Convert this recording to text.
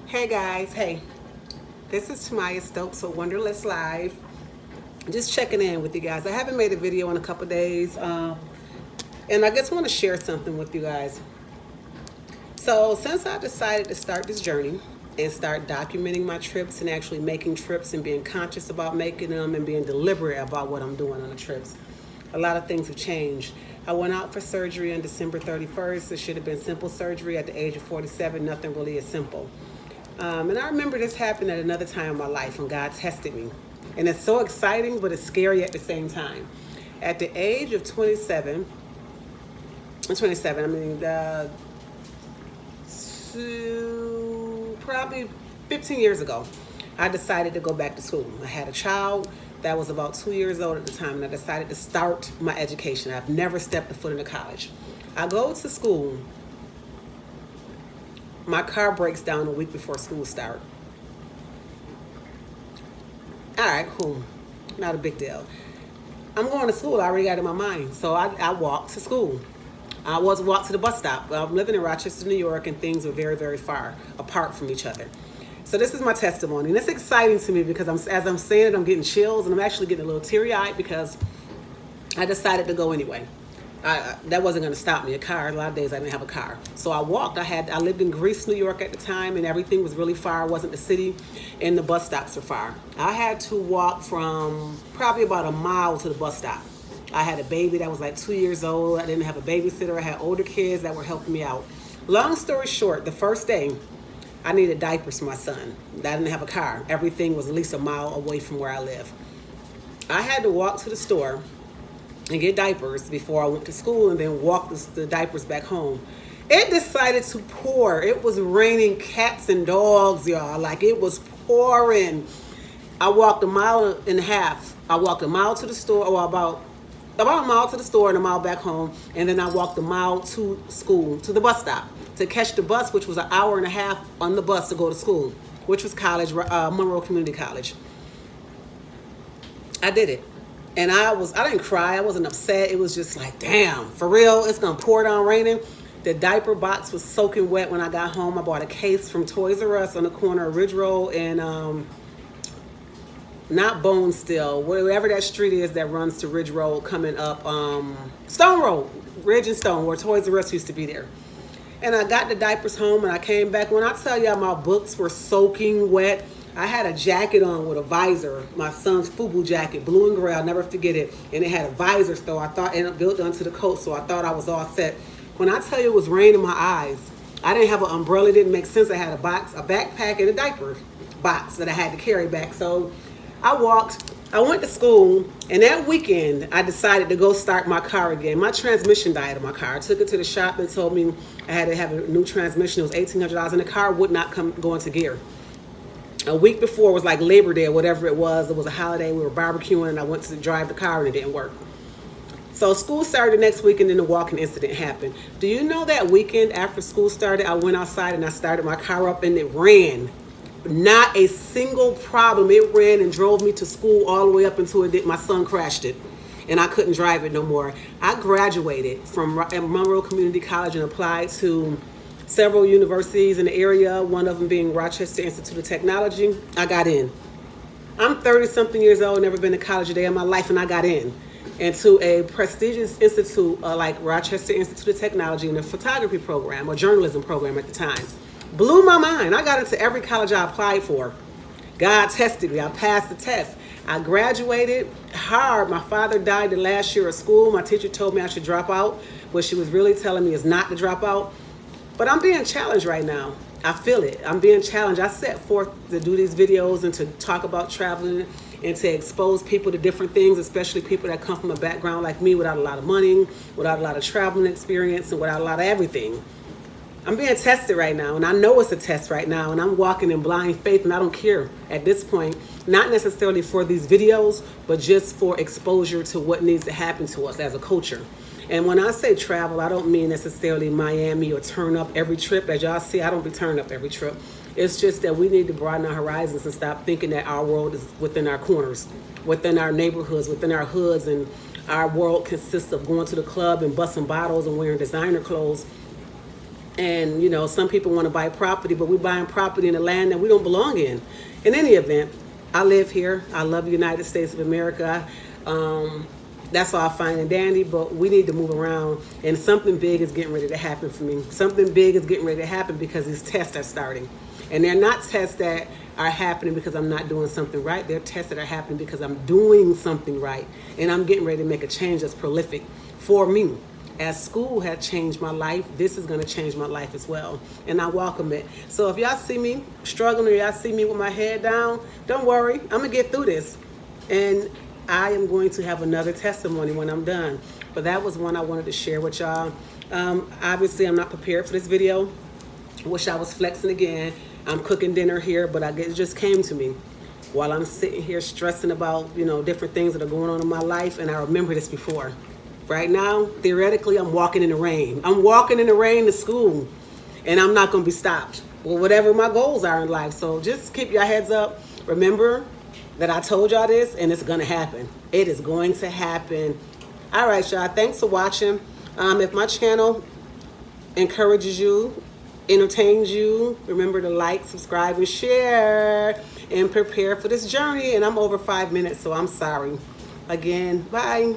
Hey guys, hey, this is Tamaya Stokes of Wonderless Live. Just checking in with you guys. I haven't made a video in a couple days, and I just want to share something with you guys. So, since I decided to start this journey and start documenting my trips and actually making trips and being conscious about making them and being deliberate about what I'm doing on the trips, a lot of things have changed. I went out for surgery on December 31st. It should have been simple surgery at the age of 47. Nothing really is simple. And I remember this happened at another time in my life when God tested me. And it's so exciting, but it's scary at the same time. At the age of 27, probably 15 years ago, I decided to go back to school. I had a child that was about 2 years old at the time, and I decided to start my education. I've never stepped a foot into college. I go to school. My car breaks down a week before school starts. All right, cool. Not a big deal. I'm going to school. I already got it in my mind. So I walked to school. I was walked to the bus stop. I'm living in Rochester, New York, and things were very, very far apart from each other. So this is my testimony. And it's exciting to me because as I'm saying it, I'm getting chills, and I'm actually getting a little teary-eyed because I decided to go anyway. That wasn't going to stop me. A lot of days I didn't have a car. So I walked. I lived in Greece, New York at the time, and everything was really far. It wasn't the city, and the bus stops were far. I had to walk from probably about a mile to the bus stop. I had a baby that was like 2 years old. I didn't have a babysitter. I had older kids that were helping me out. Long story short, the first day, I needed diapers for my son. I didn't have a car. Everything was at least a mile away from where I live. I had to walk to the store and get diapers before I went to school and then walk the diapers back home. It decided to pour. It was raining cats and dogs, y'all. Like, it was pouring. I walked a mile and a half. I walked a mile to the store, or about a mile to the store and a mile back home. And then I walked a mile to school, to the bus stop, to catch the bus, which was an hour and a half on the bus to go to school, which was college, Monroe Community College. I did it. And I didn't cry. I wasn't upset. It was just like, damn, for real, it's going to pour down raining. The diaper box was soaking wet when I got home. I bought a case from Toys R Us on the corner of Ridge Road and not Bone Still, whatever that street is that runs to Ridge Road coming up, Stone Road, Ridge and Stone, where Toys R Us used to be there. And I got the diapers home and I came back. When I tell y'all my books were soaking wet, I had a jacket on with a visor, my son's FUBU jacket, blue and gray, I'll never forget it. And it had a visor, so I thought, and it built onto the coat, so I thought I was all set. When I tell you it was rain in my eyes, I didn't have an umbrella, it didn't make sense. I had a backpack, and a diaper box that I had to carry back. So I went to school, and that weekend, I decided to go start my car again. My transmission died in my car. I took it to the shop and told me I had to have a new transmission. It was $1,800, and the car would not go into gear. A week before was like Labor Day or whatever it was. It was a holiday. We were barbecuing, and I went to drive the car, and it didn't work. So school started the next week, and then the walking incident happened. Do you know that weekend after school started, I went outside and I started my car up, and it ran. Not a single problem. It ran and drove me to school all the way up until my son crashed it, and I couldn't drive it no more. I graduated from Monroe Community College and applied to several universities in the area, one of them being Rochester Institute of Technology. I got in. I'm 30-something years old, never been to college a day in my life, and I got in. Into a prestigious institute like Rochester Institute of Technology in a photography program or journalism program at the time. Blew my mind. I got into every college I applied for. God tested me. I passed the test. I graduated hard. My father died the last year of school. My teacher told me I should drop out. What she was really telling me is not to drop out. But I'm being challenged right now. I feel it. I'm being challenged. I set forth to do these videos and to talk about traveling and to expose people to different things, especially people that come from a background like me without a lot of money, without a lot of traveling experience, and without a lot of everything. I'm being tested right now, and I know it's a test right now, and I'm walking in blind faith, and I don't care at this point, not necessarily for these videos, but just for exposure to what needs to happen to us as a culture. And when I say travel, I don't mean necessarily Miami or turn up every trip. As y'all see, I don't be turning up every trip. It's just that we need to broaden our horizons and stop thinking that our world is within our corners, within our neighborhoods, within our hoods, and our world consists of going to the club and busting bottles and wearing designer clothes And, some people want to buy property, but we're buying property in a land that we don't belong in. In any event, I live here. I love the United States of America. That's all fine and dandy, but we need to move around. And something big is getting ready to happen for me. Something big is getting ready to happen because these tests are starting. And they're not tests that are happening because I'm not doing something right. They're tests that are happening because I'm doing something right. And I'm getting ready to make a change that's prolific for me. As school had changed my life, this is going to change my life as well. And I welcome it. So if y'all see me struggling or y'all see me with my head down, don't worry. I'm going to get through this. And I am going to have another testimony when I'm done. But that was one I wanted to share with y'all. Obviously, I'm not prepared for this video. Wish I was flexing again. I'm cooking dinner here, but it just came to me while I'm sitting here stressing about, different things that are going on in my life. And I remember this before. Right now, theoretically, I'm walking in the rain. I'm walking in the rain to school, and I'm not going to be stopped. Well, whatever my goals are in life. So just keep your heads up. Remember that I told y'all this, and it's going to happen. It is going to happen. All right, y'all. Thanks for watching. If my channel encourages you, entertains you, remember to like, subscribe, and share, and prepare for this journey. And I'm over 5 minutes, so I'm sorry. Again, bye.